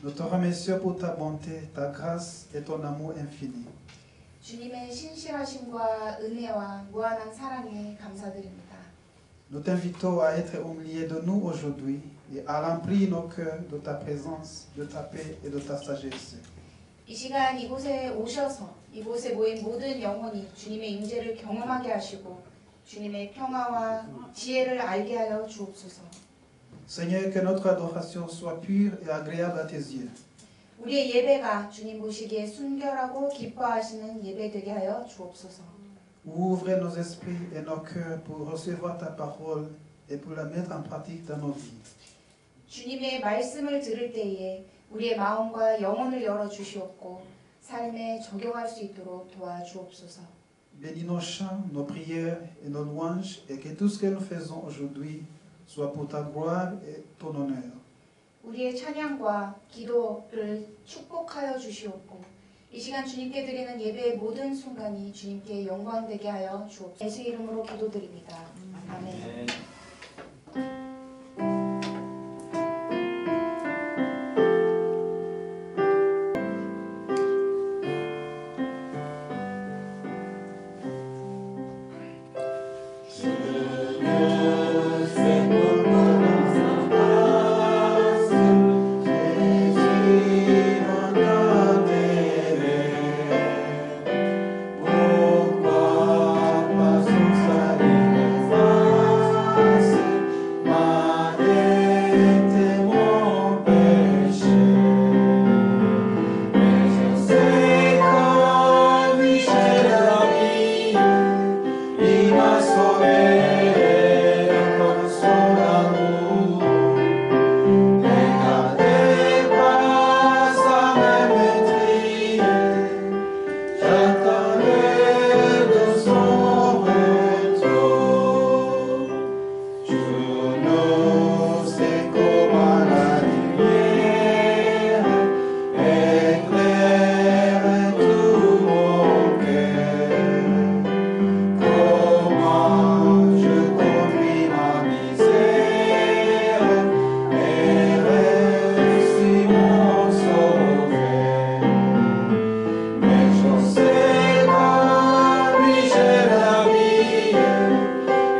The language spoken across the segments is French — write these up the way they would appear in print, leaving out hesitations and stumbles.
Nous te remercions pour ta bonté, ta grâce et ton amour infini. 주님의 신실하심과 은혜와 무한한 사랑에 감사드립니다. Nous t'invitons à être au milieu de nous aujourd'hui et à remplir nos cœurs de ta présence, de ta paix et de ta sagesse. 이 시간 이곳에 오셔서 이곳에 모인 모든 영혼이 주님의 임재를 경험하게 하시고 주님의 평화와 지혜를 알게 하여 주옵소서. Seigneur, que notre adoration soit pure et agréable à tes yeux. 우리의 예배가 주님 보시기에 순결하고 기뻐하시는 예배 되게 하여 주옵소서. Ouvre nos esprits et nos cœurs pour recevoir ta parole et pour la mettre en pratique dans nos vies. 주님의 말씀을 들을 때에 우리의 마음과 영혼을 열어 주시옵고 삶에 적용할 수 있도록 도와주옵소서. Bénis nos chants, nos prières et nos louanges et que tout ce que nous faisons aujourd'hui soit pour ta gloire et ton honneur. 우리의 찬양과 기도를 축복하여 주시옵고 이 시간 주님께 드리는 예배의 모든 순간이 주님께 영광되게 하여 주옵소서. 예수 이름으로 기도드립니다. 아멘.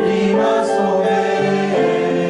Il m'a sauvé.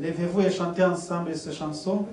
Levez-vous et chantez ensemble cette chanson.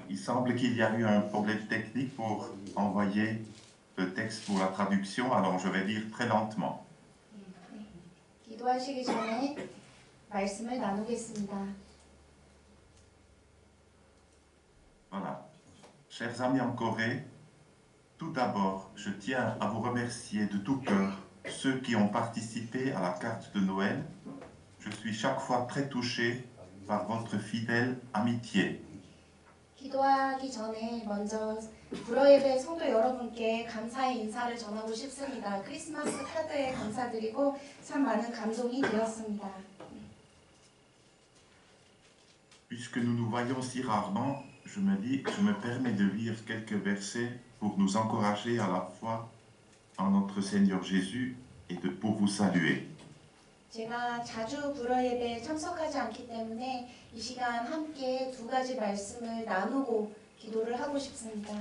Il semble qu'il y a eu un problème technique pour envoyer le texte pour la traduction, alors je vais dire très lentement. 기도하시기 전에 말씀을 나누겠습니다. Voilà. Chers amis en Corée, tout d'abord, je tiens à vous remercier de tout cœur ceux qui ont participé à la carte de Noël. Je suis chaque fois très touché par votre fidèle amitié. 기도하기 전에 먼저 불어예배 성도 여러분께 감사의 인사를 전하고 싶습니다. 크리스마스 카드에 감사드리고 참 많은 감동이 되었습니다. Puisque nous nous voyons si rarement, je me permets de lire quelques versets pour nous encourager à la foi en notre Seigneur Jésus et pour vous saluer. 제가 자주 불어예배에 참석하지 않기 때문에 이 시간 함께 두 가지 말씀을 나누고 기도를 하고 싶습니다.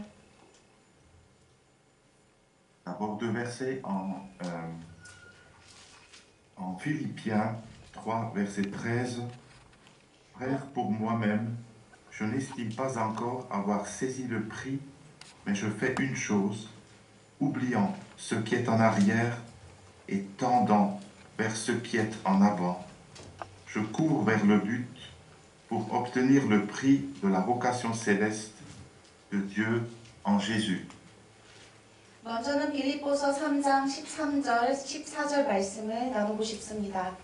D'abord deux versets en Philippiens 3, verset 13. Frère, pour moi-même, je n'estime pas encore avoir saisi le prix, mais je fais une chose, oubliant ce qui est en arrière et tendant vers ce qui est en avant. Je cours vers le but pour obtenir le prix de la vocation céleste de Dieu en Jésus. 먼저는 빌립보서 3장 13절, 14절 말씀을 나누고 싶습니다.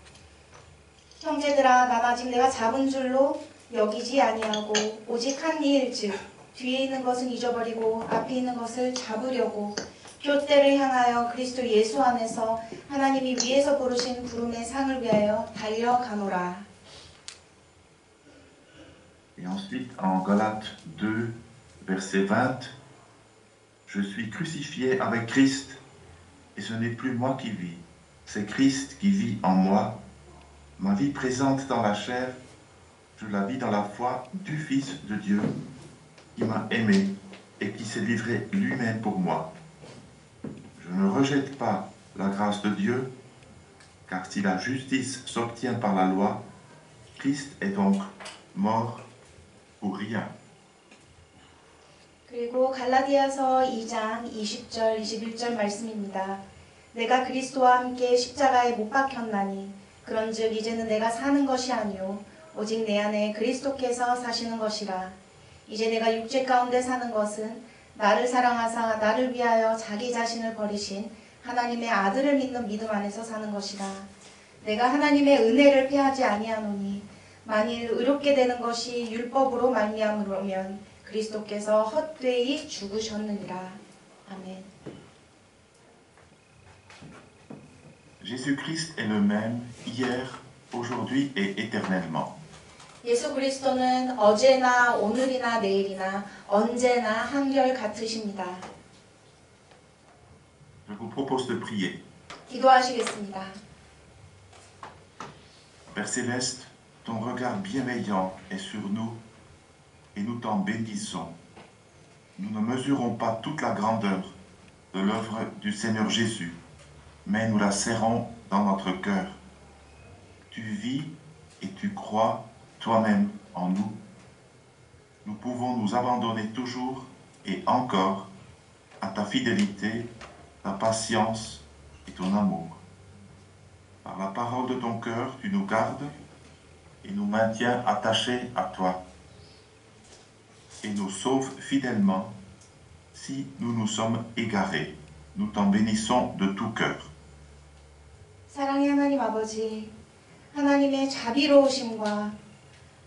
형제들아, 난 아직 내가 잡은 줄로 여기지 아니하고 오직 한 일, 즉 뒤에 있는 것은 잊어버리고 앞에 있는 것을 잡으려고 표대를 향하여 그리스도 예수 안에서 하나님이 위에서 부르신 부름의 상을 위하여 달려가노라. Et ensuite, en Galates 2, verset 20, je suis crucifié avec Christ, et ce n'est plus moi qui vis, c'est Christ qui vit en moi. Ma vie présente dans la chair, je la vis dans la foi du Fils de Dieu, qui m'a aimé et qui s'est livré lui-même pour moi. Je ne rejette pas la grâce de Dieu, car si la justice s'obtient par la loi, Christ est donc mort pour rien. 그리고 갈라디아서 2장 20절, 21절 말씀입니다. 내가 그리스도와 함께 십자가에 못 박혔나니 그런즉 이제는 내가 사는 것이 아니요 오직 내 안에 그리스도께서 사시는 것이라. 이제 내가 육체 가운데 사는 것은 나를 사랑하사 나를 위하여 자기 자신을 버리신 하나님의 아들을 믿는 믿음 안에서 사는 것이라. 내가 하나님의 은혜를 패하지 아니하노니 만일 의롭게 되는 것이 율법으로 말미암으면 그리스도께서 헛되이 죽으셨느니라. 아멘. Jésus-Christ est le même hier, aujourd'hui et éternellement. 예수 그리스도는 어제나 오늘이나 내일이나 언제나 한결 같으십니다. Je vous propose de prier. 기도하시겠습니다. Père Céleste, ton regard bienveillant est sur nous et nous t'en bénissons. Nous ne mesurons pas toute la grandeur de l'œuvre du Seigneur Jésus, mais nous la serrons dans notre cœur. Tu vis et tu crois toi-même en nous. Nous pouvons nous abandonner toujours et encore à ta fidélité, ta patience et ton amour. Par la parole de ton cœur, tu nous gardes et nous maintiens attachés à toi et nous sauves fidèlement si nous nous sommes égarés. Nous t'en bénissons de tout cœur. 사랑의 하나님 아버지, 하나님의 자비로우심과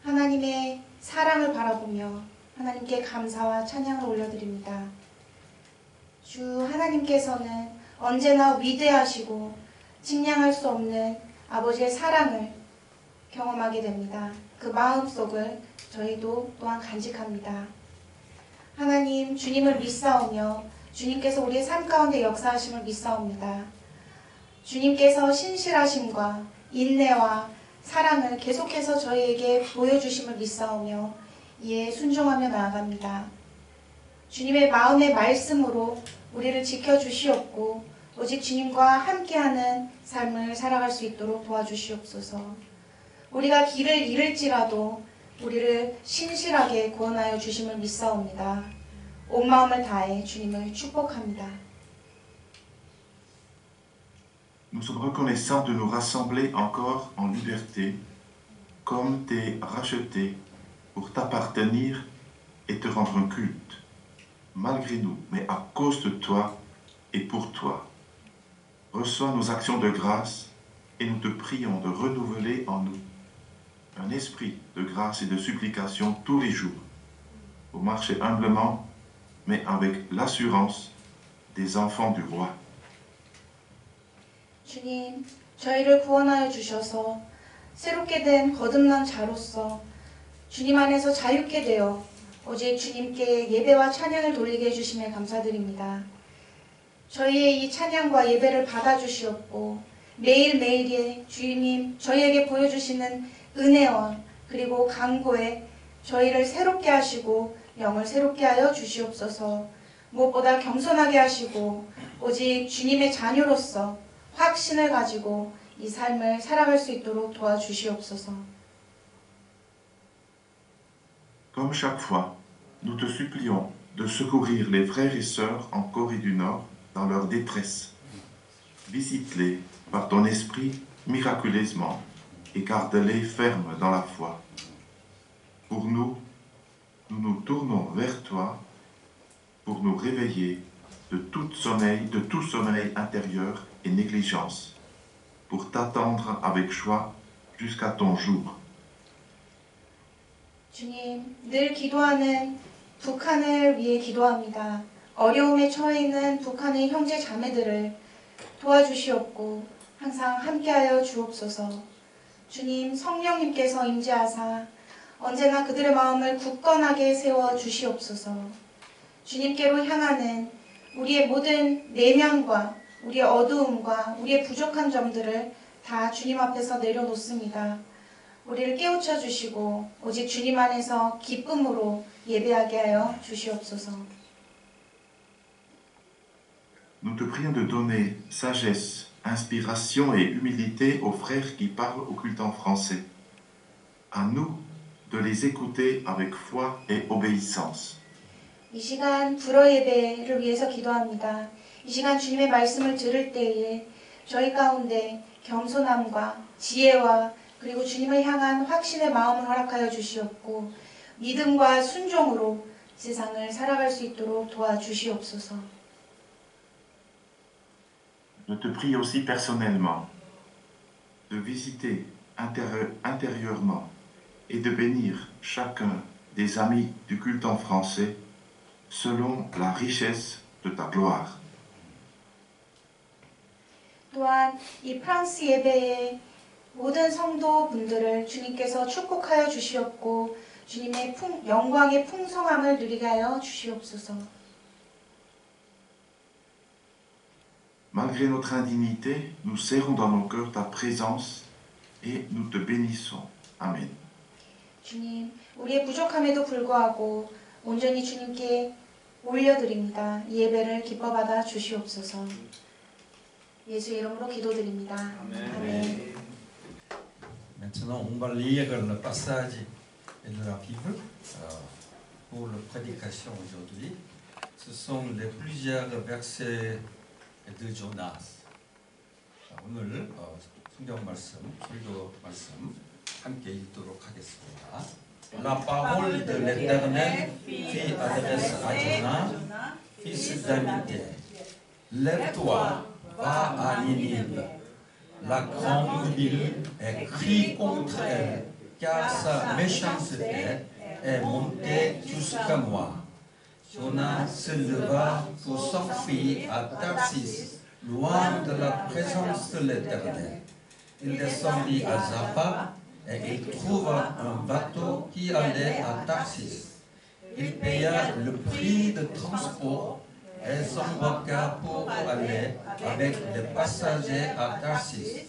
하나님의 사랑을 바라보며 하나님께 감사와 찬양을 올려드립니다. 주 하나님께서는 언제나 위대하시고 측량할 수 없는 아버지의 사랑을 경험하게 됩니다. 그 마음속을 저희도 또한 간직합니다. 하나님, 주님을 믿사오며 주님께서 우리의 삶 가운데 역사하심을 믿사옵니다. 주님께서 신실하심과 인내와 사랑을 계속해서 저희에게 보여주심을 믿사오며 이에 순종하며 나아갑니다. 주님의 마음의 말씀으로 우리를 지켜주시옵고 오직 주님과 함께하는 삶을 살아갈 수 있도록 도와주시옵소서. 우리가 길을 잃을지라도 우리를 신실하게 구원하여 주심을 믿사옵니다. 온 마음을 다해 주님을 축복합니다. Nous sommes reconnaissants de nous rassembler encore en liberté, comme tes rachetés, pour t'appartenir et te rendre un culte, malgré nous, mais à cause de toi et pour toi. Reçois nos actions de grâce et nous te prions de renouveler en nous un esprit de grâce et de supplication tous les jours, pour marcher humblement, mais avec l'assurance des enfants du roi. 주님, 저희를 구원하여 주셔서 새롭게 된 거듭난 자로서 주님 안에서 자유케 되어 오직 주님께 예배와 찬양을 돌리게 해주심에 감사드립니다. 저희의 이 찬양과 예배를 받아주시옵고 매일매일의 주님 저희에게 보여주시는 은혜와 그리고 강구에 저희를 새롭게 하시고 영을 새롭게 하여 주시옵소서. 무엇보다 겸손하게 하시고 오직 주님의 자녀로서 확신을 가지고 이 삶을 살아갈 수 있도록 도와주시옵소서. Comme chaque fois, nous te supplions de secourir les frères et sœurs en Corée du Nord dans leur détresse. Visite-les par ton esprit miraculeusement et garde-les fermes dans la foi. Pour nous, nous nous tournons vers toi pour nous réveiller de tout sommeil intérieur et négligence, pour t'attendre avec joie jusqu'à ton jour. 주님, 늘 기도하는 북한을 위해 기도합니다. 어려움에 처해 있는 북한의 형제 자매들을 도와주시옵고 항상 함께하여 주옵소서. 주님, 성령님께서 임재하사 언제나 그들의 마음을 굳건하게 세워 주시옵소서. 주님께로 향하는 우리의 모든 내면과 우리의 어두움과 우리의 부족한 점들을 다 주님 앞에서 내려놓습니다. 우리를 깨우쳐 주시고 오직 주님 안에서 기쁨으로 예배하게 하여 주시옵소서. Nous te prions de donner sagesse, inspiration et humilité aux frères qui parlent au culte en français. À nous de les écouter avec foi et obéissance. 이 시간 불어 예배를 위해서 기도합니다. 이 시간 주님의 말씀을 들을 때에 저희 가운데 겸손함과 지혜와 그리고 주님을 향한 확신의 마음을 허락하여 주시옵고 믿음과 순종으로 세상을 살아갈 수 있도록 도와주시옵소서. Je te prie aussi personnellement de visiter intérieurement et de bénir chacun des amis du culte en français selon la richesse de ta gloire. 또한 이 프랑스 예배의 모든 성도분들을 주님께서 축복하여 주시옵고 주님의 영광의 풍성함을 누리게 하여 주시옵소서. Malgré notre indignité, nous serrons dans nos cœurs ta présence et nous te bénissons. Amen. 주님, 우리의 부족함에도 불구하고 온전히 주님께 올려드립니다. 이 예배를 기뻐 받아 주시옵소서. 예수 이름으로 기도드립니다. 아멘. Maintenant, on va lire le passage de la Bible pour la prédication aujourd'hui. Ce sont les plusieurs versets de Jonas. 오늘 성경 말씀, 설교 말씀 함께 읽도록 하겠습니다. La parole de l'Éternel fit adresse à Jonas, fils d'Amittai. Lève-toi, va à Ninive, la grande ville, et crie contre elle, car sa méchanceté est montée jusqu'à moi. Jonas se leva pour s'enfuir à Tarsis, loin de la présence de l'Éternel. Il descendit à Zappa et il trouva un bateau qui allait à Tarsis. Il paya le prix de transport et s'embarqua pour aller avec les passagers à Tarsis,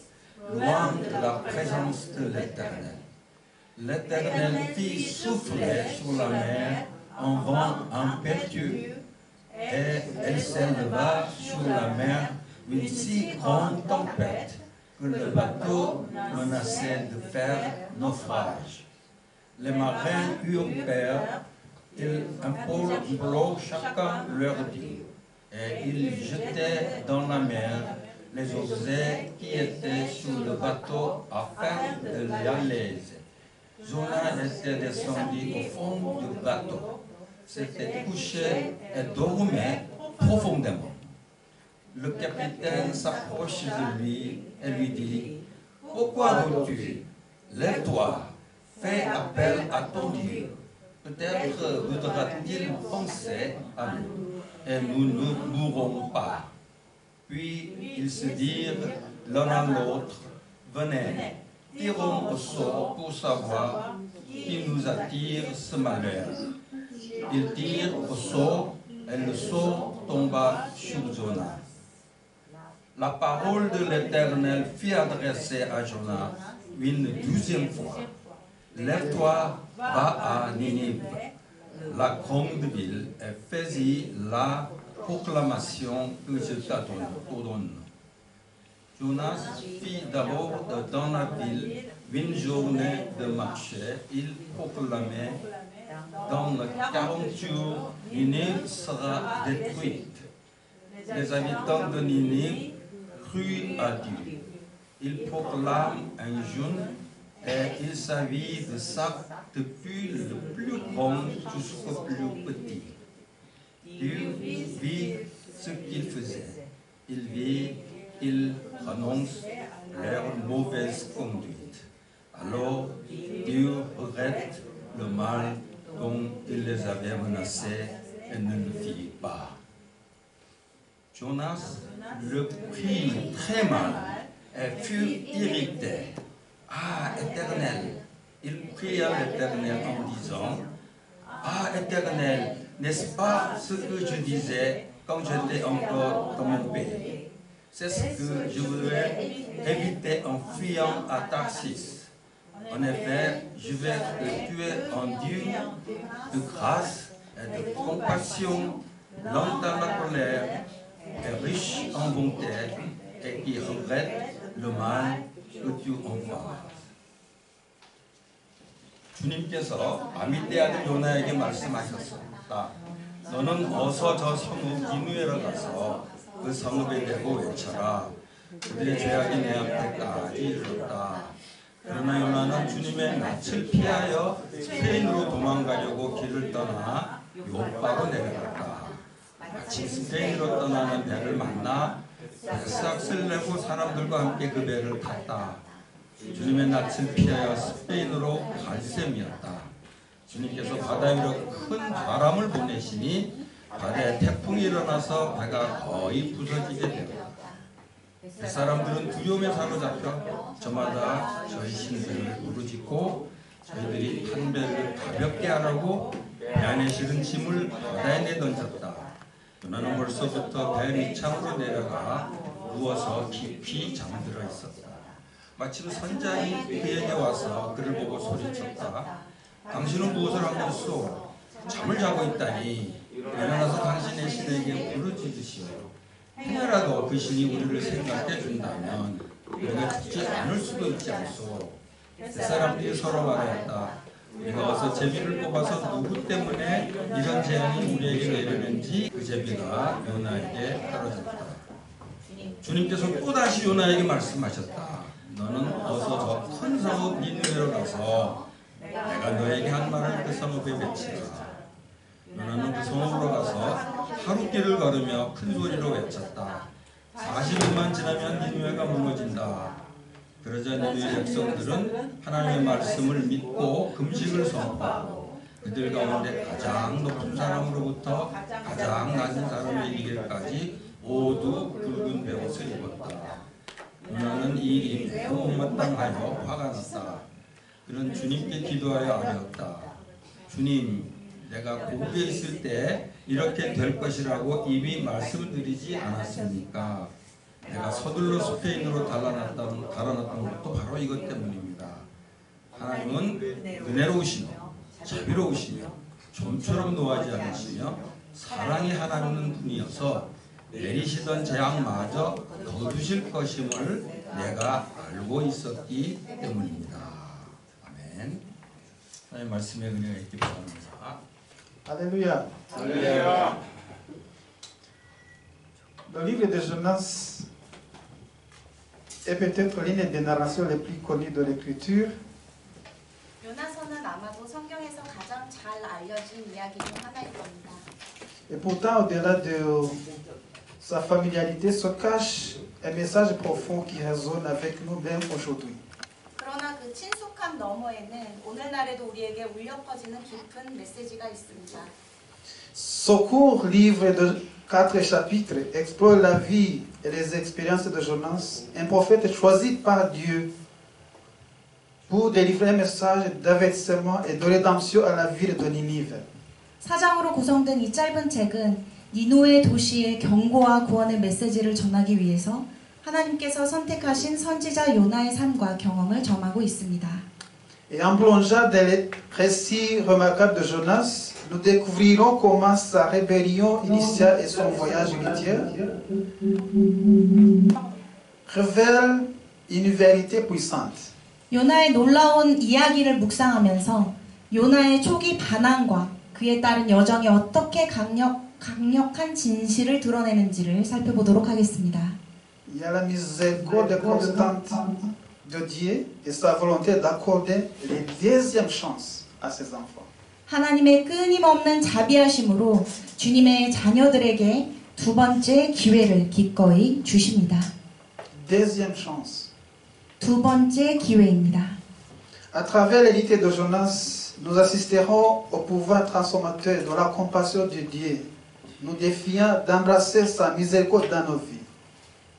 loin de la présence de l'Éternel. L'Éternel fit souffler sur la mer un vent impétueux, et elle s'éleva sur la mer une si grande tempête que le bateau menaçait de faire naufrage. Les marins eurent peur, ils implorent chacun leur Dieu, et ils jetaient dans la mer les objets qui étaient sur le bateau afin de l'alléger. Jonas était descendu au fond du bateau, s'était couché et dormait profondément. Le capitaine s'approche de lui et lui dit: « Pourquoi dors-tu? Lève-toi, fais appel à ton Dieu. Peut-être voudra-t-il penser à nous, et nous ne mourrons pas. » Puis ils se dirent l'un à l'autre: « Venez, tirons au sort pour savoir qui nous attire ce malheur. » Ils tirent au sort, et le sort tomba sur Jonas. La parole de l'Éternel fut adressée à Jonas une deuxième fois. « Lève-toi, va à Ninive, la grande ville, et fais-y la proclamation que je t'ordonne. » Jonas fit d'abord dans la ville une journée de marché. Il proclamait: dans les 40 jours, Ninive sera détruite. Les habitants de Ninive crurent à Dieu. Il proclame un jeûne et il s'agit de ça depuis le plus grand jusqu'au plus petit. Dieu vit ce qu'il faisait. Il vit, il annonce leur mauvaise conduite. Alors Dieu regrette le mal dont il les avait menacés et ne le fit pas. Jonas le prit très mal et fut irrité. « Ah, Éternel !» Il pria l'Éternel en disant: « Ah, Éternel, n'est-ce pas ce que je disais quand j'étais encore dans mon pays? C'est ce que je voulais éviter en fuyant à Tarsis. En effet, je vais te tuer en Dieu de grâce et de compassion, lent à la colère et riche en bonté, et qui regrette le mal que tu envoies. » 주님께서 아미떼 아들 요나에게 말씀하셨습니다. 너는 어서 저 성읍 니느웨로 가서 그 성읍에 대고 외쳐라. 그들의 죄악이 내 앞에까지 이르렀다. 그러나 요나는 주님의 낯을 피하여 스페인으로 도망가려고 길을 떠나 요빠로 내려갔다. 마침 스페인으로 떠나는 배를 만나 싹쓸 내고 사람들과 함께 그 배를 탔다. 주님의 낯을 피하여 스페인으로 갈 셈이었다. 주님께서 바다 위로 큰 바람을 보내시니 바다에 태풍이 일어나서 배가 거의 부서지게 되었다. 그 사람들은 두려움에 사로잡혀 저마다 저희 신들을 부르짖고 저희들이 탄 배를 가볍게 하라고 배 안에 실은 짐을 바다에 내던졌다. 요나는 벌써부터 배 밑창으로 내려가 누워서 깊이 잠들어 있었다. 마침 선장이 그에게 와서 그를 보고 소리쳤다. 당신은 무엇을 하고 있소? 잠을 자고 있다니. 일어나서 당신의 신에게 부르짖으시오. 행여라도 그 신이 우리를 생각해 준다면 우리가 죽지 않을 수도 있지 않소. 그 사람들이 서로 말하였다. 우리가 어서 제비를 뽑아서 누구 때문에 이런 재앙이 우리에게 내리는지 그 제비가 요나에게 떨어졌다. 주님께서 또다시 요나에게 말씀하셨다. 너는 어서 저 큰 성읍 니느웨로 가서 내가 너에게 한 말을 그 성읍에 외치라. 요나는 그 성읍으로 가서 하루길을 걸으며 큰 소리로 외쳤다. 40일만 지나면 니느웨가 무너진다. 그러자 니느웨 백성들은 하나님의 말씀을 믿고 금식을 선포하고 그들 가운데 가장 높은 사람으로부터 가장 낮은 사람에 이르기까지 모두 붉은 베옷을 입었다. 요나는 이 일이 매우 못마땅하여 화가 났다. 그는 주님께 기도하여 아뢰었다. 주님, 내가 고국에 있을 때 이렇게 될 것이라고 이미 말씀드리지 않았습니까? 내가 서둘러 스페인으로 달아났던 것도 바로 이것 때문입니다. 하나님은 은혜로우시며 자비로우시며 좀처럼 노하지 않으시며 사랑이 하나님은 분이어서 내리시던 재앙마저 거두실 것임을 내가 알고 있었기 때문입니다. 아멘. 하나님의 말씀에 은혜가 있기를 바랍니다. Alléluia. Alléluia. Le livre de Jonas est peut-être l'une des narrations les plus connues de l'Écriture. 요나서는 아마도 성경에서 가장 잘 알려진 이야기 중 하나일 겁니다. Et pourtant, au-delà de sa familiarité, se cache un message profond qui résonne avec nous même aujourd'hui. 그러나 그 친숙함 너머에는 오늘날에도 우리에게 울려 퍼지는 깊은 메시지가 있습니다. Ce court livre de 4 chapitres explore la vie et les expériences de Jonas, un prophète choisi par Dieu pour délivrer un message d'avertissement et de rédemption à la ville de Ninive. 사장으로 구성된 이 짧은 책은 니누에 도시의 경고와 구원의 메시지를 전하기 위해서 하나님께서 선택하신 선지자 요나의 삶과 경험을 점하고 있습니다. Et en plongeant dans les récits remarquables de Jonas, nous découvrirons comment sa rébellion initiale et son voyage unitaire révèlent une vérité puissante. 요나의 놀라운 이야기를 묵상하면서 요나의 초기 반항과 그에 따른 여정이 어떻게 강력한 진실을 드러내는지를 살펴보도록 하겠습니다. Il y a la miséricorde constante de Dieu et sa volonté d'accorder les deuxièmes chances à ses enfants. 하나님의 끊임없는 자비하심으로 주님의 자녀들에게 두 번째 기회를 기꺼이 주십니다. Deuxième chance. 두 번째 기회입니다. À travers les livres de Jonas, nous assisterons au pouvoir transformateur de la compassion de Dieu, nous défiant d'embrasser sa miséricorde dans nos vies.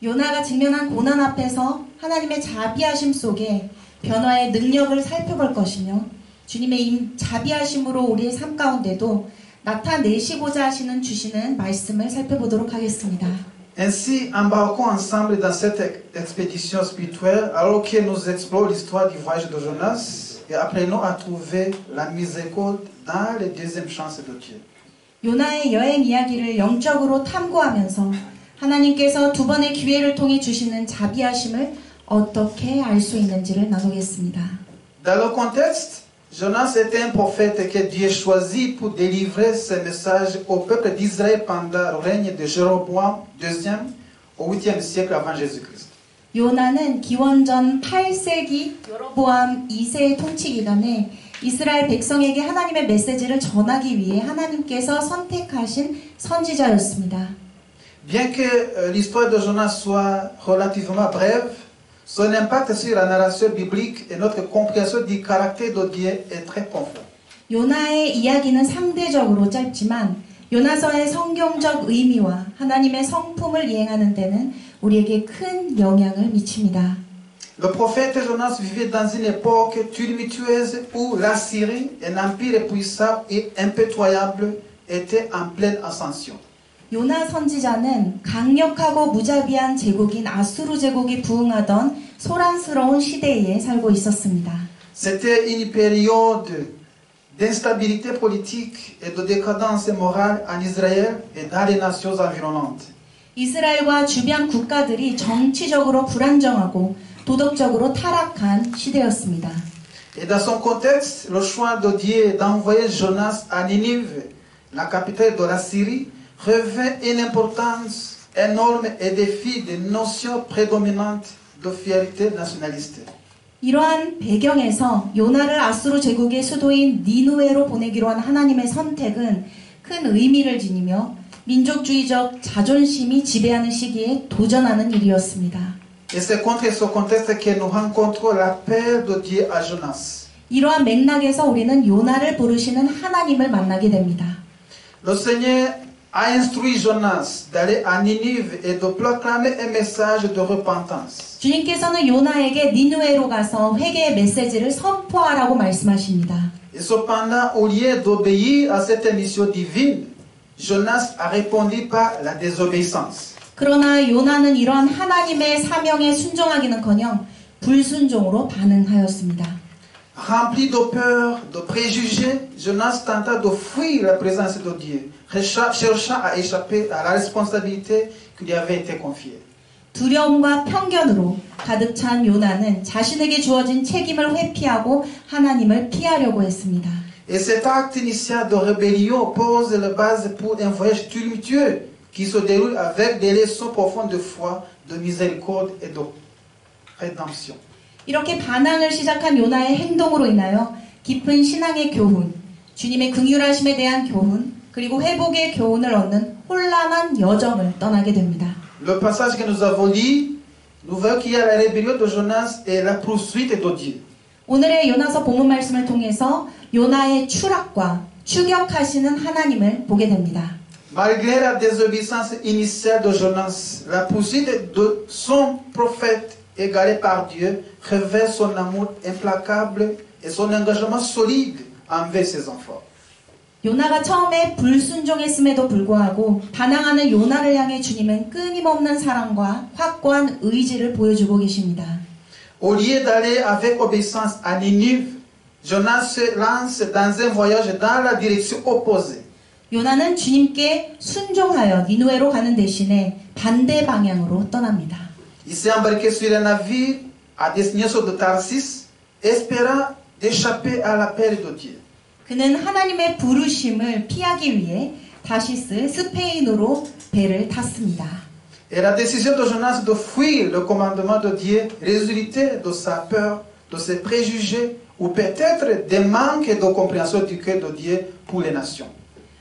요나가 직면한 고난 앞에서 하나님의 자비하심 속에 변화의 능력을 살펴볼 것이며 주님의 자비하심으로 우리의 삶 가운데도 나타내시고자 주시는 말씀을 살펴보도록 하겠습니다. Ainsi, embarquons ensemble dans cette expédition spirituelle alors que nous explorons l'histoire du voyage de Jonas et apprenons à trouver la miséricorde dans les deuxièmes chances de Dieu. 요나의 여행 이야기를 영적으로 탐구하면서 하나님께서 두 번의 기회를 통해 주시는 자비하심을 어떻게 알 수 있는지를 나누겠습니다. Dans le contexte, Jonas était un prophète que Dieu choisit pour délivrer ses messages au peuple d'Israël pendant le règne de Jéroboam II au 8e siècle avant Jésus-Christ. 요나는 기원전 8세기 여로보암 2세의 통치 기간에 이스라엘 백성에게 하나님의 메시지를 전하기 위해 하나님께서 선택하신 선지자였습니다. Bien que l'histoire de Jonas soit relativement brève, son impact sur la narration biblique et notre compréhension du caractère de Dieu est très profond. 요나의 이야기는 상대적으로 짧지만 요나서의 성경적 의미와 하나님의 성품을 이행하는 데는 우리에게 큰 영향을 미칩니다. Le prophète Jonas vivait dans une époque tumultueuse où l'Assyrie, un empire puissant et impitoyable, était en pleine ascension. 요나 선지자는 강력하고 무자비한 제국인 아수르 제국이 부흥하던 소란스러운 시대에 살고 있었습니다. C'était une période d'instabilité politique et de décadence morale en Israël et dans les nations environnantes. 이스라엘과 주변 국가들이 정치적으로 불안정하고 도덕적으로 타락한 시대였습니다. Et dans son contexte, le choix de Dieu d'envoyer Jonas à Ninive, la capitale de la Syrie, revêt une importance énorme et défie des notions prédominantes de fierté nationaliste. 이러한 배경에서 요나를 아수르 제국의 수도인 니누에로 보내기로 한 하나님의 선택은 큰 의미를 지니며 민족주의적 자존심이 지배하는 시기에 도전하는 일이었습니다. Et c'est contre ce contexte que nous rencontrons l'appel de Dieu à Jonas. 이러한 맥락에서 우리는 요나를 부르시는 하나님을 만나게 됩니다. Le Seigneur a instruit Jonas d'aller à Ninive et de proclamer un message de repentance. 주님께서는 요나에게 니누에로 가서 회개의 메시지를 선포하라고 말씀하십니다. Et cependant, au lieu d'obéir à cette mission divine, Jonas a répondu par la désobéissance. 그러나 요나는 이러한 하나님의 사명에 순종하기는커녕 불순종으로 반응하였습니다. Rempli de peur, de préjugés, Jonas tenta de fuir la présence de Dieu, cherchant à échapper à la responsabilité qui lui avait été confiée. 두려움과 편견으로 가득 찬 요나는 자신에게 주어진 책임을 회피하고 하나님을 피하려고 했습니다. Et cet acte initial de rébellion pose la base pour un voyage tumultueux qui se déroule avec des leçons profondes de foi, de miséricorde et de rédemption. 이렇게 반항을 시작한 요나의 행동으로 인하여 깊은 신앙의 교훈, 주님의 긍휼하심에 대한 교훈, 그리고 회복의 교훈을 얻는 혼란한 여정을 떠나게 됩니다. Le passage que nous avons lu, nous voyons qu'il y a la rébellion de Jonas et la poursuite de Dieu. 오늘의 요나서 본문 말씀을 통해서 요나의 추락과 추격하시는 하나님을 보게 됩니다. Malgré la désobéissance initiale de Jonas, la poursuite de son prophète égaré par Dieu révèle son amour implacable et son engagement solide envers ses enfants. 요나가 처음에 불순종했음에도 불구하고 반항하는 요나를 향해 주님은 끊임없는 사랑과 확고한 의지를 보여주고 계십니다. Au lieu d'aller avec obéissance à Ninive, Jonas se lance dans un voyage dans la direction opposée. 요나는 주님께 순종하여 니누에로 가는 대신에 반대 방향으로 떠납니다. Il s'est embarqué sur un navire à destination de Tarsis, espérant d'échapper à l'appel de Dieu. 그는 하나님의 부르심을 피하기 위해 다시스 스페인으로 배를 탔습니다. Et la décision de Jonas de fuir le commandement de Dieu résultait de sa peur, de ses préjugés ou peut-être des manques de compréhension du cœur de Dieu pour les nations.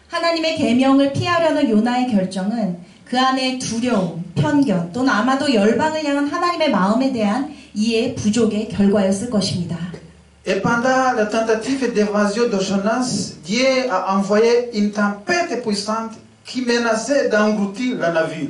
하나님의 계명을 피하려는 요나의 결정은 그 안에 두려움, 편견 또는 아마도 열방을 향한 하나님의 마음에 대한 이해 부족의 결과였을 것입니다. Et pendant la tentative d'évasion de Jonas, Dieu a envoyé une tempête puissante qui menaçait d'engloutir le navire.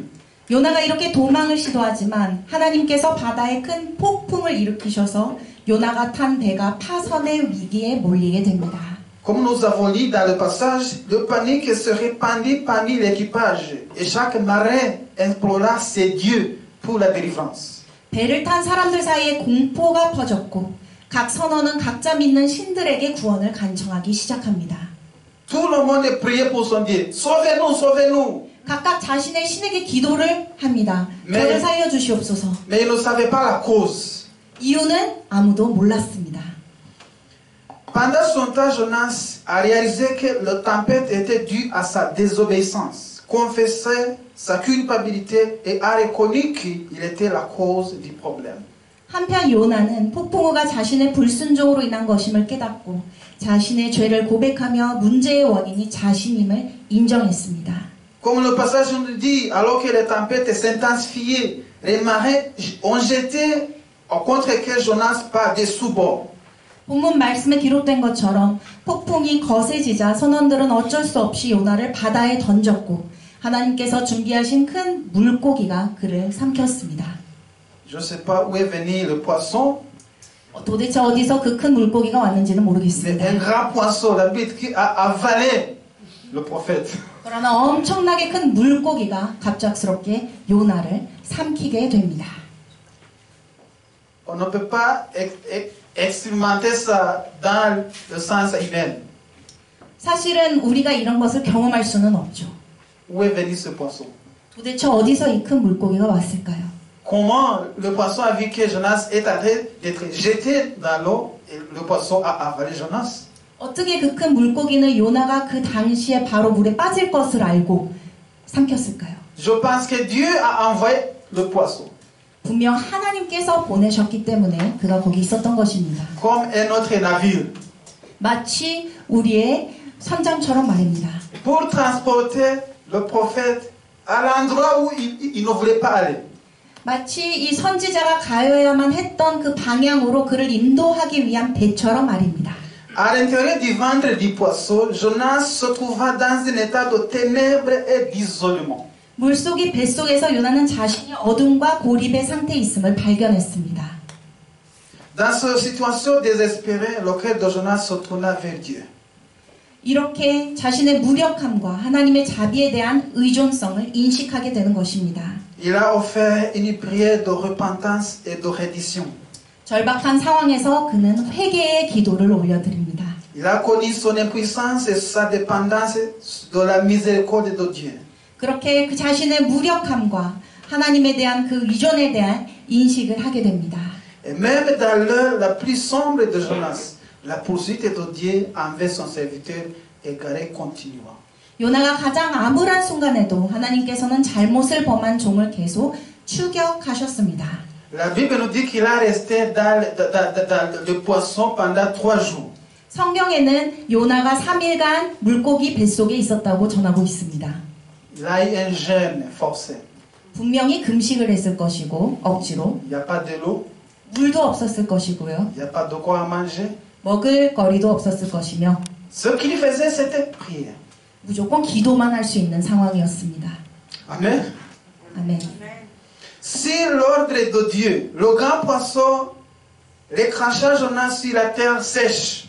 요나가 이렇게 도망을 시도하지만 하나님께서 바다에 큰 폭풍을 일으키셔서 요나가 탄 배가 파선의 위기에 몰리게 됩니다. Comme nous avons lu dans le passage, le panique se répandit parmi l'équipage et chaque marin implora ses dieux pour la délivrance. 배를 탄 사람들 사이에 공포가 퍼졌고 각 선원은 각자 믿는 신들에게 구원을 간청하기 시작합니다. Tout le monde priait pour son Dieu. Sauvez-nous, sauvez-nous. 각각 자신의 신에게 기도를 합니다. 저를 살려주시옵소서. Mais ils ne savaient pas la cause. 이유는 아무도 몰랐습니다. Pendant son temps, Jonas a réalisé que la tempête était due à sa désobéissance, confessé sa culpabilité et a reconnu qu'il était la cause du problème. 한편 요나는 폭풍우가 자신의 불순종으로 인한 것임을 깨닫고 자신의 죄를 고백하며 문제의 원인이 자신임을 인정했습니다. Comme le passage nous dit, alors que les tempêtes s'intensifiaient, les marins ont jeté contre que Jonas par dessous bord. 본문 말씀에 기록된 것처럼 폭풍이 거세지자 선원들은 어쩔 수 없이 요나를 바다에 던졌고 하나님께서 준비하신 큰 물고기가 그를 삼켰습니다. Je ne sais pas où est venu le poisson, 도대체 어디서 그 큰 물고기가 왔는지는 mais 모르겠습니다. un grand poisson, la bête qui a avalé le prophète. 그러나 엄청나게 큰 물고기가 갑작스럽게 요나를 삼키게 됩니다. On ne peut pas expérimenter ça dans le sens humain. 사실은 우리가 이런 것을 경험할 수는 없죠. Où est venu ce poisson? 도대체 어디서 이 큰 물고기가 왔을까요? Comment le poisson a vu que Jonas est en train d'être jeté dans l'eau et le poisson a avalé Jonas? 어떻게 그 큰 물고기는 요나가 그 당시에 바로 물에 빠질 것을 알고 삼켰을까요? Je pense que Dieu a envoyé le poisson. 분명 하나님께서 보내셨기 때문에 그가 거기 있었던 것입니다. Comme un autre navire. 마치 우리의 선장처럼 말입니다. Pour transporter le prophète à l'endroit où il ne voulait pas aller. 마치 이 선지자가 가야만 했던 그 방향으로 그를 인도하기 위한 배처럼 말입니다. À l'intérieur du ventre du poisson, Jonas se trouva dans un état de ténèbres et d'isolement. 물속이 뱃속에서 요나는 자신이 어둠과 고립의 상태에 있음을 발견했습니다. Dans cette situation désespérée, le cœur de Jonas se tourna vers Dieu. 이렇게 자신의 무력함과 하나님의 자비에 대한 의존성을 인식하게 되는 것입니다. Il a offert une prière de repentance et de reddition. 절박한 상황에서 그는 회개의 기도를 올려드립니다. Il a connu son impuissance et sa dépendance de la miséricorde de Dieu. 그렇게 그 자신의 무력함과 하나님에 대한 그 의존에 대한 인식을 하게 됩니다. Et même dans l'heure la plus sombre de Jonas, la poursuite de Dieu envers son serviteur égaré continua. 요나가 가장 암울한 순간에도 하나님께서는 잘못을 범한 종을 계속 추격하셨습니다. La Bible nous dit qu'il a resté dans le poisson pendant 3 jours. 성경에는 요나가 3일간 물고기 뱃속에 있었다고 전하고 있습니다. Il a eu un jeûne forcé. 분명히 금식을 했을 것이고 억지로 Il n'y a pas de l'eau, 물도 없었을 것이고요. il n'y a pas de quoi à manger. 먹을 거리도 없었을 것이며 Ce qu'il faisait, c'était prier. 무조건 기도만 할 수 있는 상황이었습니다. Amen. 아멘. Si l'ordre de Dieu, le grand poisson, recracha Jonas sur la terre sèche.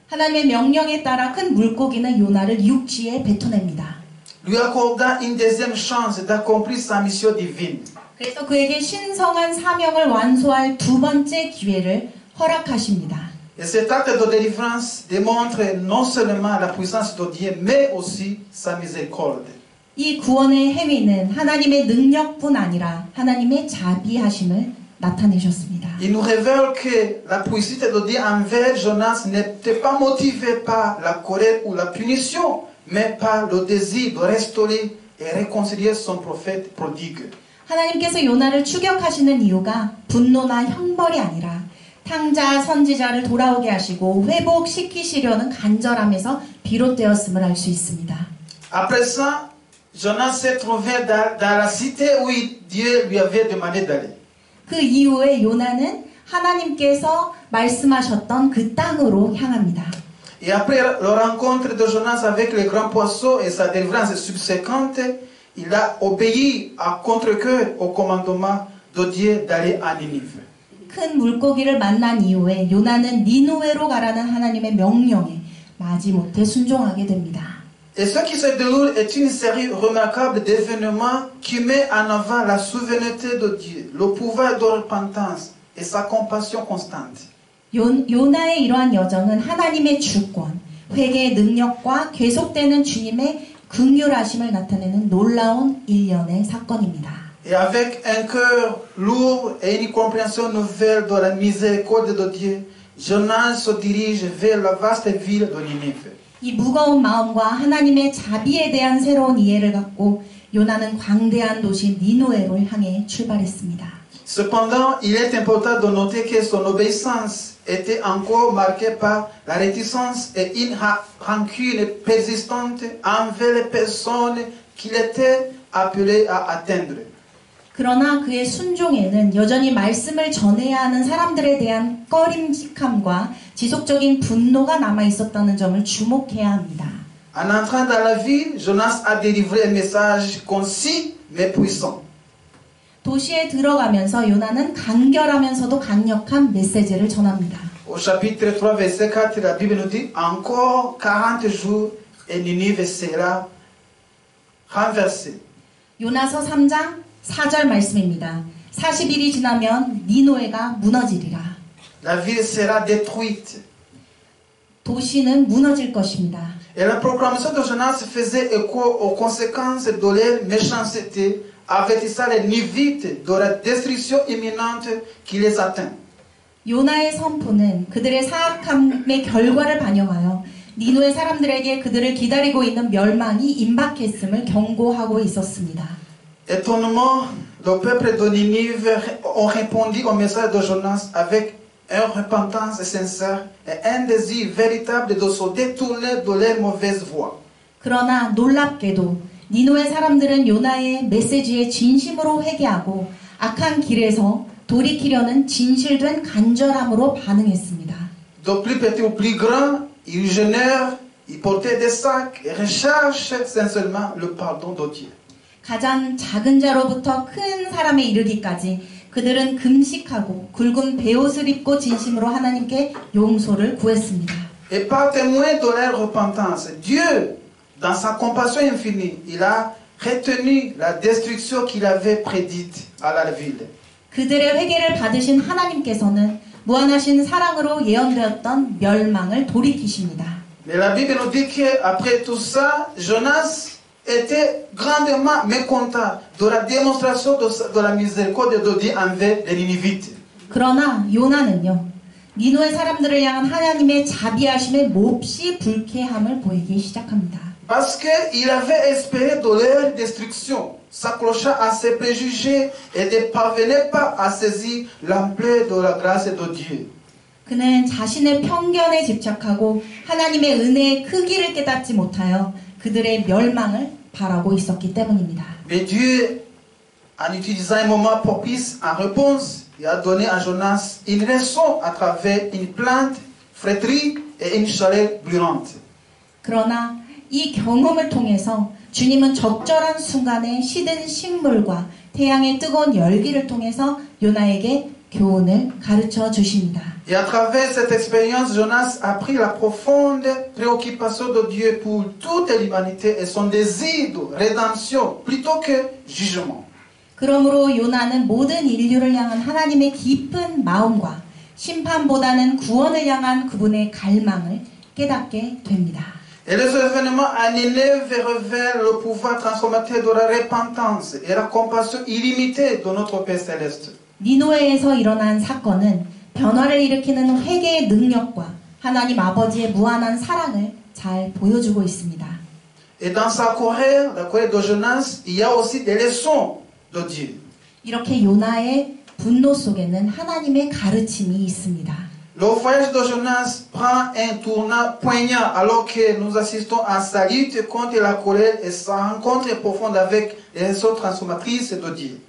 하나님의 명령에 따라 큰 물고기는 요나를 육지에 뱉어냅니다. Lui accorda une deuxième chance d'accomplir sa mission divine. 그래서 그에게 신성한 사명을 완수할 두 번째 기회를 허락하십니다. Et cet acte de délivrance démontre non seulement la puissance de Dieu, mais aussi sa miséricorde. 이 구원의 행위는 하나님의 능력뿐 아니라 하나님의 자비하심을 나타내셨습니다. Il nous révèle que la puissance de Dieu envers Jonas n'était pas motivée par la colère ou la punition, mais par le désir de restaurer et réconcilier son prophète prodigue. 하나님께서 요나를 추격하시는 이유가 분노나 형벌이 아니라 탕자 선지자를 돌아오게 하시고 회복시키시려는 간절함에서 비롯되었음을 알 수 있습니다. Après ça, Jonas s'est trouvé dans la cité où Dieu lui avait demandé d'aller. 그 이후에 요나는 하나님께서 말씀하셨던 그 땅으로 향합니다. Et après la rencontre de Jonas avec le grand poisson et sa délivrance subséquente, il a obéi à contre-cœur au commandement de Dieu d'aller à Ninive. 큰 물고기를 만난 이후에 요나는 니누웨로 가라는 하나님의 명령에 마지못해 순종하게 됩니다. Et ce qui se déroule est une série remarquable d'événements qui met en avant la souveraineté de Dieu, le pouvoir de repentance et sa compassion constante. 요나의 이러한 여정은 하나님의 주권, 회개의 능력과 계속되는 주님의 긍휼하심을 나타내는 놀라운 일련의 사건입니다. Et avec un cœur lourd et une compréhension nouvelle de la miséricorde de Dieu, Jonas se dirige vers la vaste ville de Ninive. 이 무거운 마음과 하나님의 자비에 대한 새로운 이해를 갖고 요나는 광대한 도시 니누에로 향해 출발했습니다. Cependant, il est important de noter que son obéissance était encore marquée par la réticence et une rancune persistante envers les personnes qu'il était appelé à atteindre. 그러나 그의 순종에는 여전히 말씀을 전해야 하는 사람들에 대한 꺼림직함과 지속적인 분노가 남아 있었다는 점을 주목해야 합니다. En entrant dans la ville, Jonas a délivré un message concis mais puissant. 도시에 들어가면서 요나는 간결하면서도 강력한 메시지를 전합니다. Au chapitre 3, verset 4, la Bible nous dit encore 40 jours et Ninive sera renversée. 요나서 3장 4절 말씀입니다. 40일이 지나면 니노에가 무너지리라. La ville sera détruite. 도시는 무너질 것입니다. Et la proclamation de Jonas faisait écho aux conséquences de leur méchanceté, avertissant les Nivites de la destruction imminente qui les atteint. 요나의 선포는 그들의 사악함의 결과를 반영하여 니노의 사람들에게 그들을 기다리고 있는 멸망이 임박했음을 경고하고 있었습니다. Étonnement, le peuple de Ninive ont répondu au message de Jonas avec une repentance sincère et un désir véritable de se détourner de leur mauvaise voie. 그러나 놀랍게도 니노의 사람들은 요나의 메시지에 진심으로 회개하고 악한 길에서 돌이키려는 진실된 간절함으로 반응했습니다. De plus petit ou plus grand, ils jeûnèrent, ils portaient des sacs et recherchaient sincèrement le pardon de Dieu. 가장 작은 자로부터 큰 사람에 이르기까지 그들은 금식하고 굵은 베옷을 입고 진심으로 하나님께 용서를 구했습니다. Et par témoin de leur repentance, Dieu, dans sa compassion infinie, il a retenu la destruction qu'il avait prédite à la ville. 그들의 회개를 받으신 하나님께서는 무한하신 사랑으로 예언되었던 멸망을 돌이키십니다. Mais la Bible nous dit qu'après tout ça, Jonas était grandement mécontent de la démonstration de la miséricorde de Dieu envers les Ninivites. 그러나 요나는요, 니노의 사람들을 향한 하나님의 자비하심에 몹시 불쾌함을 보이기 시작합니다. Parce qu'il avait espéré de leur destruction, s'accrochant à ses préjugés et ne parvenait pas à saisir l'ampleur de la grâce de Dieu. 그는 자신의 편견에 집착하고 하나님의 은혜의 크기를 깨닫지 못하여 그들의 멸망을 바라고 있었기 때문입니다. Mais Dieu, en utilisant un moment propice en réponse, il a donné à Jonas une leçon à travers une plante flétrie et une chaleur brûlante. 그러나 이 경험을 통해서 주님은 적절한 순간에 시든 식물과 태양의 뜨거운 열기를 통해서 요나에게 교훈을 가르쳐 주십니다. Et à travers cette expérience, Jonas a pris la profonde préoccupation de Dieu pour toute l'humanité et son désir de rédemption plutôt que jugement. 그러므로 요나는 모든 인류를 향한 하나님의 깊은 마음과 심판보다는 구원을 향한 그분의 갈망을 깨닫게 됩니다. Et les événements à Ninève révèlent le pouvoir transformateur de la repentance et la compassion illimitée de notre Père Céleste. 니노에에서 일어난 사건은 변화를 일으키는 회개의 능력과 하나님 아버지의 무한한 사랑을 잘 보여주고 있습니다. Et dans sa colère, la colère de Jonas, il y a aussi des leçons de Dieu. 이렇게 요나의 분노 속에는 하나님의 가르침이 있습니다. Le voyage de Jonas prend un tournant poignant alors que nous assistons à sa lutte contre la colère et sa rencontre profonde avec les leçons transformatrices de Dieu.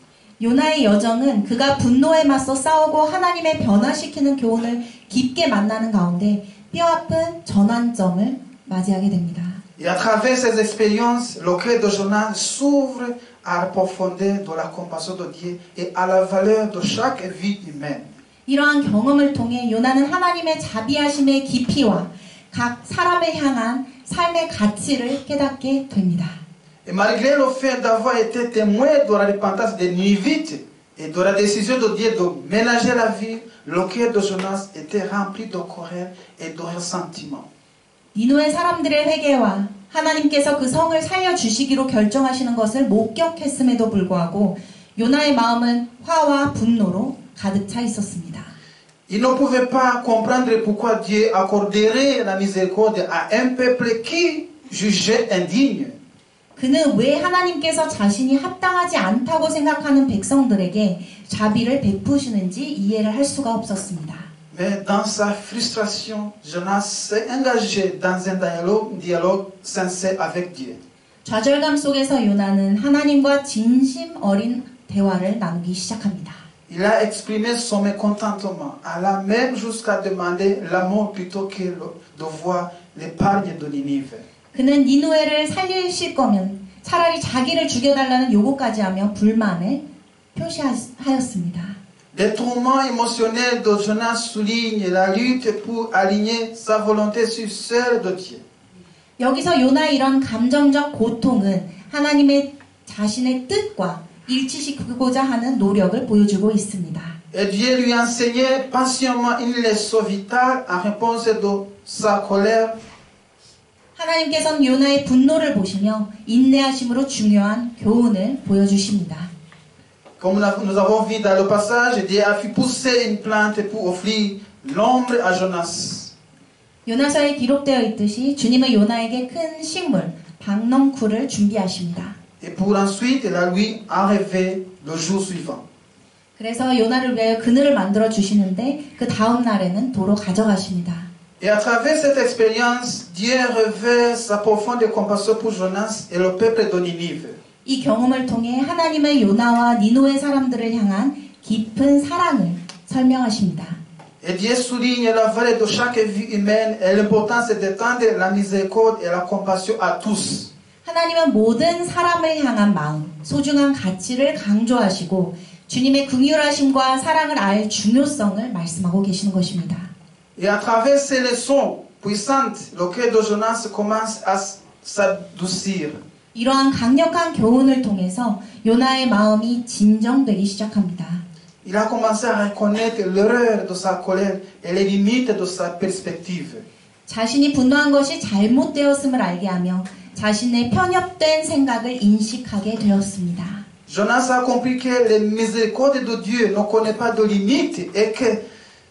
요나의 여정은 그가 분노에 맞서 싸우고 하나님의 변화시키는 교훈을 깊게 만나는 가운데 뼈아픈 전환점을 맞이하게 됩니다. Et à travers ces expériences, le cœur de Jonas s'ouvre à la profondeur de la compassion de Dieu et à la valeur de chaque vie humaine. 이러한 경험을 통해 요나는 하나님의 자비하심의 깊이와 각 사람을 향한 삶의 가치를 깨닫게 됩니다. Et malgré le fait d'avoir été témoin de la repentance des Nivites et de la décision de Dieu de ménager la vie, le cœur de Jonas était rempli de colère et de ressentiment. 니노의 사람들의 회개와 하나님께서 그 성을 살려주시기로 결정하시는 것을 목격했음에도 불구하고 요나의 마음은 화와 분노로 가득 차 있었습니다. Il ne pouvait pas comprendre pourquoi Dieu accorderait la miséricorde à un peuple qui jugeait indigne. 그는 왜 하나님께서 자신이 합당하지 않다고 생각하는 백성들에게 자비를 베푸시는지 이해를 할 수가 없었습니다. Mais dans sa frustration, Jonas s'est engagé dans un dialogue sincère avec Dieu. 좌절감 속에서 요나는 하나님과 진심 어린 대화를 나누기 시작합니다. Il a exprimé son mécontentement, allant même jusqu'à demander la mort plutôt que de voir l'épargne de Ninive. 그는 니누에를 살리실 거면 차라리 자기를 죽여달라는 요구까지 하며 불만을 표시하였습니다. Les tourments émotionnels de Jonas soulignent la lutte pour aligner sa volonté sur celle de Dieu. 여기서 요나의 이런 감정적 고통은 하나님의 자신의 뜻과 일치시키고자 하는 노력을 보여주고 있습니다. Et Dieu lui enseignait patiemment une leçon vitale en réponse de sa colère. 하나님께서는 요나의 분노를 보시며 인내하심으로 중요한 교훈을 보여주십니다. Comme nous avons vu dans le passage, Dieu a fait pousser une plante pour offrir l'ombre à Jonas. 요나서에 기록되어 있듯이 주님은 요나에게 큰 식물, 박넝쿨을 준비하십니다. Et pour ensuite la lui enlever le jour suivant. 그래서 요나를 위하여 그늘을 만들어 주시는데 그 다음 날에는 도로 가져가십니다. Et à travers cette expérience, Dieu révèle sa profonde compassion pour Jonas et le peuple de Ninive. 이 경험을 통해 하나님의 요나와 니누의 사람들을 향한 깊은 사랑을 설명하십니다. Et Dieu souligne la valeur de chaque vie humaine et l'importance d'étendre la miséricorde et la compassion à tous. 하나님은 모든 사람을 향한 마음, 소중한 가치를 강조하시고 주님의 긍휼하심과 사랑을 알 중요성을 말씀하고 계시는 것입니다. Et à travers ces leçons puissantes, le cœur de Jonas commence à s'adoucir. 이러한 강력한 교훈을 통해서 요나의 마음이 진정되기 시작합니다. Il a commencé à reconnaître l'erreur de sa colère et les limites de sa perspective. 자신이 분노한 것이 잘못되었음을 알게 하며 자신의 편협된 생각을 인식하게 되었습니다. Jonas a compris que la miséricorde de Dieu ne connaît pas de limites et que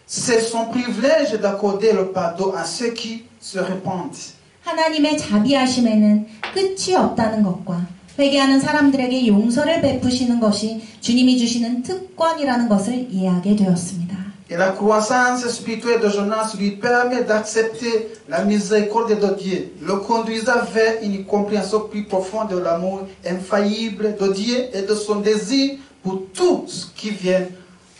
c'est son privilège d'accorder le pardon à ceux qui se répandent. 하나님의 자비하심에는 끝이 없다는 것과 회개하는 사람들에게 용서를 베푸시는 것이 주님이 주시는 특권이라는 것을 이해하게 되었습니다. Et la croissance spirituelle de Jonas lui permet d'accepter la miséricorde de Dieu, le conduisant vers une compréhension plus profonde de l'amour infaillible de Dieu et de son désir pour tous qui viennent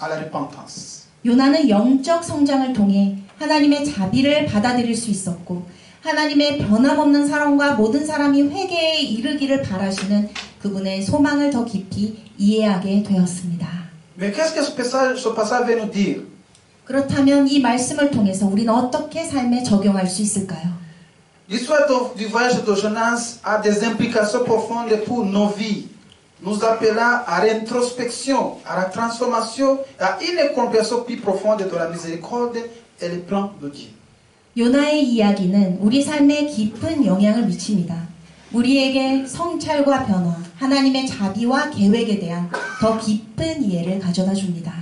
à la repentance. 요나는 영적 성장을 통해 하나님의 자비를 받아들일 수 있었고 하나님의 변함없는 사랑과 모든 사람이 회개에 이르기를 바라시는 그분의 소망을 더 깊이 이해하게 되었습니다. Mais qu'est-ce que ce passage veut nous dire? 그렇다면 이 말씀을 통해서 우리는 어떻게 삶에 적용할 수 있을까요? L'histoire du voyage de Jonas a des implications profondes pour nos vies, nous appelant à l'introspection, à la transformation, à une compréhension plus profonde de la miséricorde et le plan de Dieu. 요나의 이야기는 우리 삶에 깊은 영향을 미칩니다. 우리에게 성찰과 변화, 하나님의 자비와 계획에 대한 더 깊은 이해를 가져다 줍니다.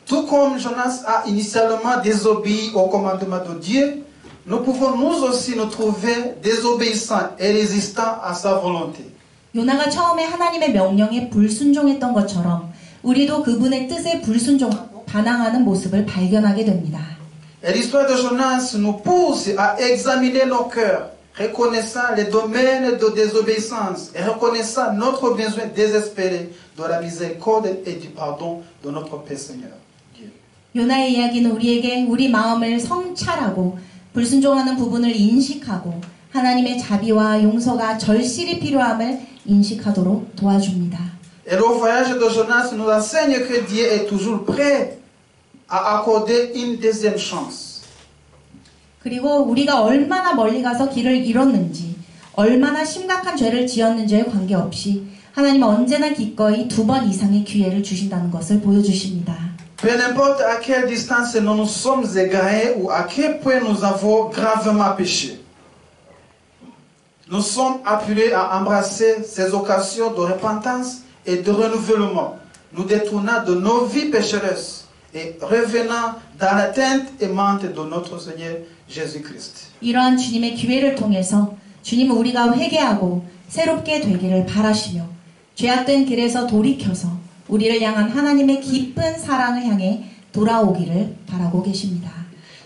Tout comme Jonas a initialement désobéi au commandement de Dieu, nous pouvons nous aussi nous trouver désobéissants et résistants à sa volonté. 요나가 처음에 하나님의 명령에 불순종했던 것처럼 우리도 그분의 뜻에 불순종하고 반항하는 모습을 발견하게 됩니다. Et l'histoire de Jonas nous pousse à examiner nos cœurs, reconnaissant les domaines de désobéissance et reconnaissant notre besoin désespéré de la miséricorde et du pardon de notre Père Seigneur. Dieu. 요나의 이야기는 우리에게 우리 마음을 성찰하고 불순종하는 부분을 인식하고 하나님의 자비와 용서가 절실히 필요함을 인식하도록 도와줍니다. Et le voyage de Jonas nous enseigne que Dieu est toujours prêt à accorder une deuxième chance. 그리고 우리가 얼마나 멀리 가서 길을 잃었는지, 얼마나 심각한 죄를 지었는지에 관계없이 하나님은 언제나 기꺼이 2번 이상의 기회를 주신다는 것을 보여주십니다. Peu importe à quelle distance nous nous sommes égarés ou à quel point nous avons gravement péché, nous sommes appelés à embrasser ces occasions de repentance et de renouvellement, nous détournant de nos vies pécheresses et revenant dans l'atteinte aimante de notre Seigneur Jésus-Christ. 이러한 주님의 기회를 통해서 주님은 우리가 회개하고 새롭게 되기를 바라시며 죄악된 길에서 돌이켜서 우리를 향한 하나님의 깊은 사랑을 향해 돌아오기를 바라고 계십니다.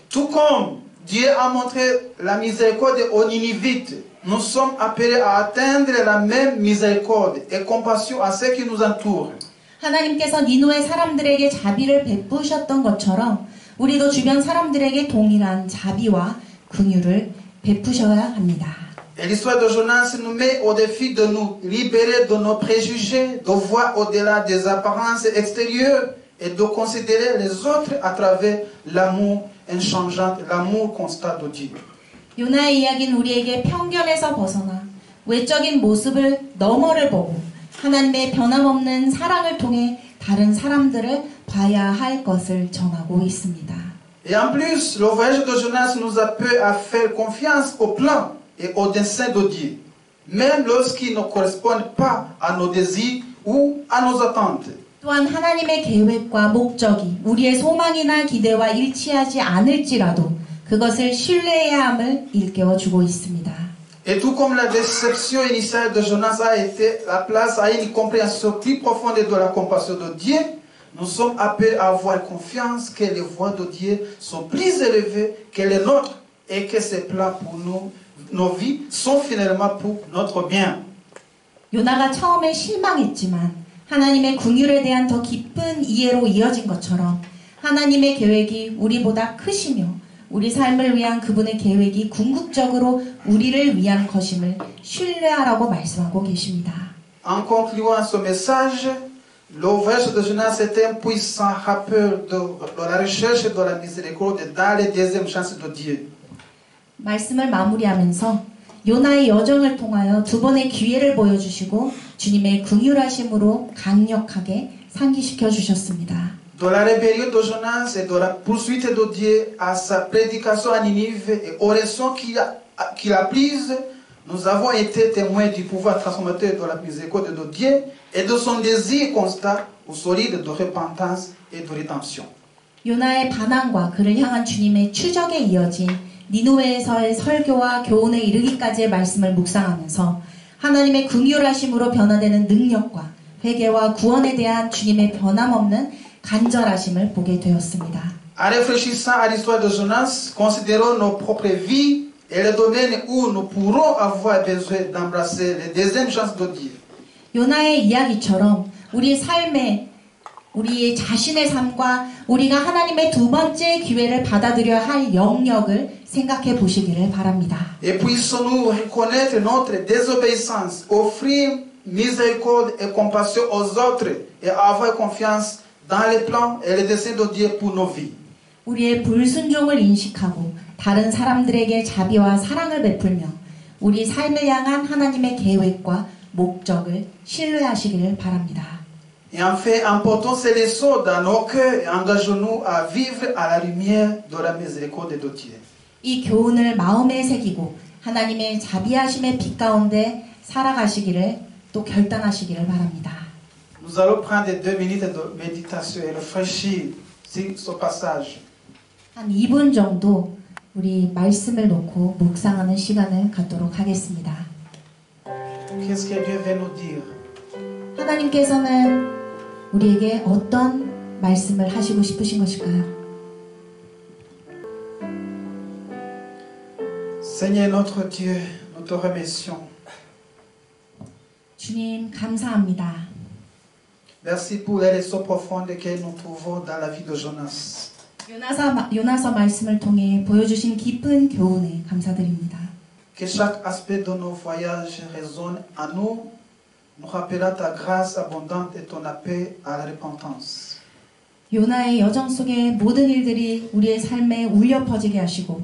Tout comme Dieu a montré la miséricorde aux Ninivites, nous sommes appelés à atteindre la même miséricorde et compassion à ceux qui nous entourent. 하나님께서 니누의 사람들에게 자비를 베푸셨던 것처럼 우리도 주변 사람들에게 동일한 자비와 긍휼을 베푸셔야 합니다. Et l'histoire de Jonas nous met au défi de nous libérer de nos préjugés, de voir au-delà des apparences extérieures et de considérer les autres à travers l'amour inchangeant, l'amour constant de Dieu. 요나의 이야기는 우리에게 편견에서 벗어나 외적인 모습을 너머를 보고 하나님의 변함없는 사랑을 통해 다른 사람들을 봐야 할 것을 전하고 있습니다. Et en plus, le voyage de Jonas nous appelle à faire confiance au plan et au dessein de Dieu, même lorsqu'ils ne correspondent pas à nos désirs ou à nos attentes. 또한 하나님의 계획과 목적이 우리의 소망이나 기대와 일치하지 않을지라도 그것을 신뢰해야 함을 일깨워주고 있습니다. Et tout comme la déception initiale de Jonas a été la place à une compréhension plus profonde de la compassion de Dieu, nous sommes appelés à avoir confiance que les voies de Dieu sont plus élevées que les nôtres et que ses plans pour nous, nos vies sont finalement pour notre bien. 요나가 처음에 실망했지만 하나님의 긍휼에 대한 더 깊은 이해로 이어진 것처럼 하나님의 계획이 우리보다 크시며 우리 삶을 위한 그분의 계획이 궁극적으로 우리를 위한 것임을 신뢰하라고 말씀하고 계십니다. En concluant ce message, le voyage de Jonas était un puissant rappel de la recherche de la miséricorde dans les deuxièmes chances de Dieu. 말씀을 마무리하면서 요나의 여정을 통하여 두 번의 기회를 보여주시고 주님의 긍휼하심으로 강력하게 상기시켜 주셨습니다. De la rébellion de Jonas et de la poursuite de Dieu à sa prédication à Ninive et aux raisons qu'il a prises, nous avons été témoins du pouvoir transformateur de la miséricorde de Dieu et de son désir constant ou solide de repentance et de rédemption. 요나의 반항과 그를 향한 주님의 추적에 이어진 니누웨에서의 설교와 교훈에 이르기까지의 말씀을 묵상하면서 하나님의 긍휼하심으로 변화되는 능력과 회개와 구원에 대한 주님의 변함없는 간절하심을 보게 되었습니다. En réfléchissant à l'histoire de Jonas, considérons nos propres vies et les domaines où nous pourrons avoir besoin d'embrasser les deuxièmes chances de Dieu. 요나의 이야기처럼 우리 삶에 우리의 자신의 삶과 우리가 하나님의 두 번째 기회를 받아들여야 할 영역을 생각해 보시기를 바랍니다. Et puissions-nous reconnaître notre désobéissance, offrir miséricorde et compassion aux autres et avoir confiance dans les plans et les desseins de Dieu pour nos vies. 우리의 불순종을 인식하고 다른 사람들에게 자비와 사랑을 베풀며 우리 삶을 향한 하나님의 계획과 목적을 신뢰하시기를 바랍니다. Et enfin, emportons ces leçons dans nos cœurs et engageons-nous à vivre à la lumière de la miséricorde de Dieu. 이 교훈을 마음에 새기고 하나님의 자비하심의 빛 가운데 살아가시기를 또 결단하시기를 바랍니다. Nous allons prendre 2 minutes de méditation et réfléchir sur ce passage. 한 2분 정도 우리 말씀을 놓고 묵상하는 시간을 갖도록 하겠습니다. Qu'est-ce que Dieu veut nous dire? 하나님께서는 우리에게 어떤 말씀을 하시고 싶으신 것일까요? Seigneur notre Dieu, nous te remercions. 주님 감사합니다. Merci pour les leçons profondes que nous trouvons dans la vie de Jonas. 요나서 말씀을 통해 보여주신 깊은 교훈에 감사드립니다. Que chaque aspect de nos voyages résonne en nous, nous rappelant ta grâce abondante et ton appel à la repentance. 요나의 여정 속의 모든 일들이 우리의 삶에 울려 퍼지게 하시고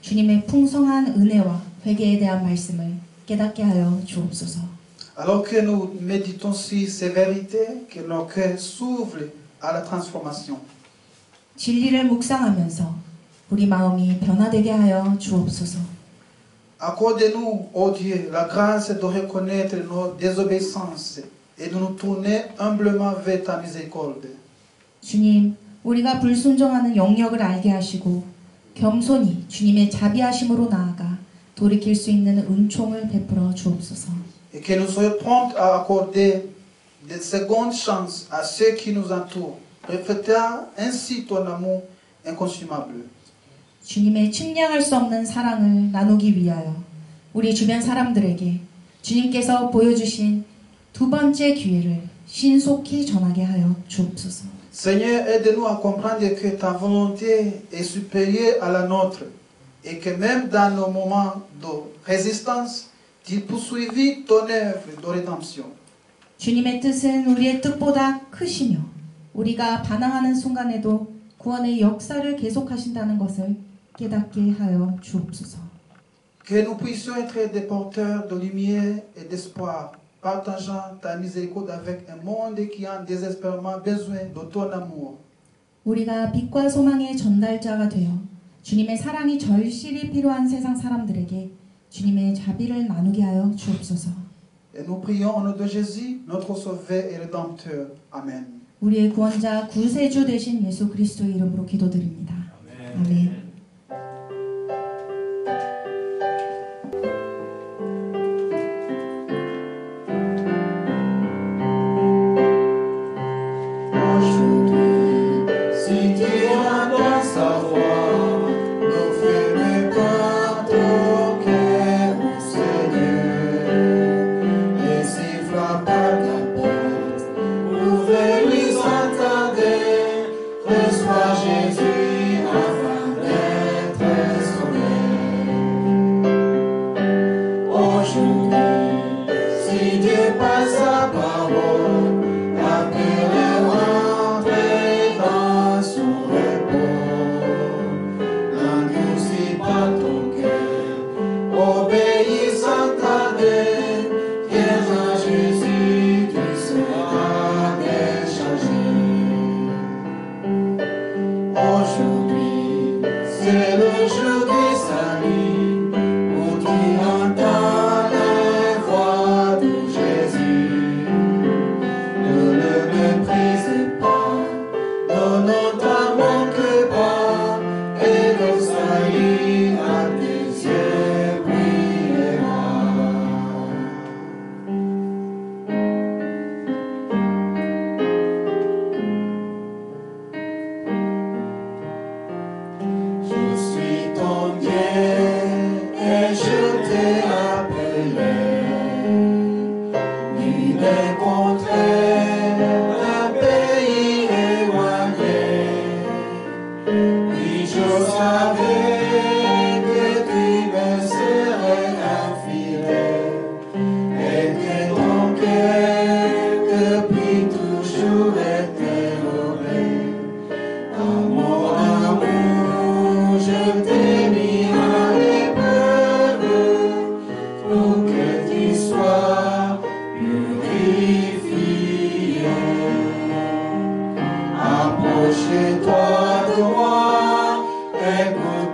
주님의 풍성한 은혜와 회개에 대한 말씀을 깨닫게 하여 주옵소서. Alors que nous méditons sur ces vérités, que nos cœurs s'ouvrent à la transformation. 진리를 묵상하면서 우리 마음이 변화되게 하여 주옵소서. Accorde-nous, ô Dieu, la grâce de reconnaître nos désobéissances et de nous tourner humblement vers ta miséricorde. 주님, 우리가 불순종하는 영역을 알게 하시고 겸손히 주님의 자비하심으로 나아가 돌이킬 수 있는 은총을 베풀어 주옵소서. et que nous soyons prompts à accorder des secondes chances à ceux qui nous entourent, reflétant ainsi ton amour inconsumable. 주님의 측량할 수 없는 사랑을 나누기 위하여 우리 주변 사람들에게 주님께서 보여주신 두 번째 기회를 신속히 전하게 하여 주옵소서. Seigneur, aide-nous à comprendre que ta volonté est supérieure à la nôtre et que même dans nos moments de résistance, tu poursuivis ton œuvre de rédemption. 주님의 뜻은 우리의 뜻보다 크시며 우리가 반항하는 순간에도 구원의 역사를 계속하신다는 것을 깨닫게 하여 주옵소서. Que nous puissions être des porteurs de lumière et d'espoir, partageant ta miséricorde avec un monde qui a désespérément besoin de ton amour. 우리가 빛과 소망의 전달자가 되어 주님의 사랑이 절실히 필요한 세상 사람들에게 주님의 자비를 나누게 하여 주옵소서. Et nous prions au nom de Jésus, notre Sauveur et Rédempteur. Amen. 우리의 구원자 구세주 되신 예수 그리스도의 이름으로 기도드립니다. 아멘. Approche-toi de moi, écoute.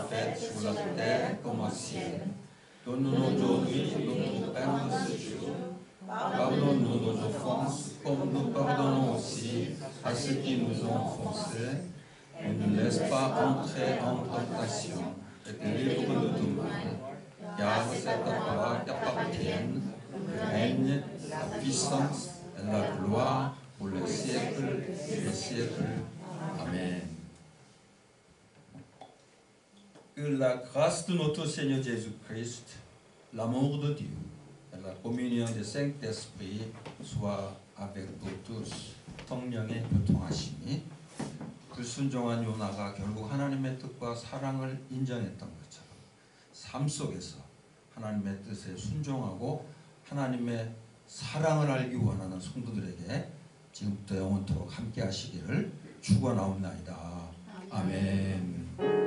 faite sur la terre comme au ciel. Donne-nous aujourd'hui notre pain de ce jour. Pardonne-nous nos offenses, comme nous pardonnons aussi à ceux qui nous ont offensés. Et ne nous laisse pas entrer en tentation, et délivre-nous de tout mal. Car c'est à toi qu'appartiennent le règne, la puissance et la gloire pour les siècles des siècles. Amen. Que la grâce de notre Seigneur Jésus-Christ, l'amour de Dieu et la communion du Saint-Esprit soit avec vous tous. 성령의 교통하심이 불순종한 요나가 결국 하나님의 뜻과 사랑을 인정했던 것처럼 삶 속에서 하나님의 뜻에 순종하고 하나님의 사랑을 알기 원하는 성도들에게 지금부터 영원토록 함께 하시기를 축원하옵나이다. 아멘.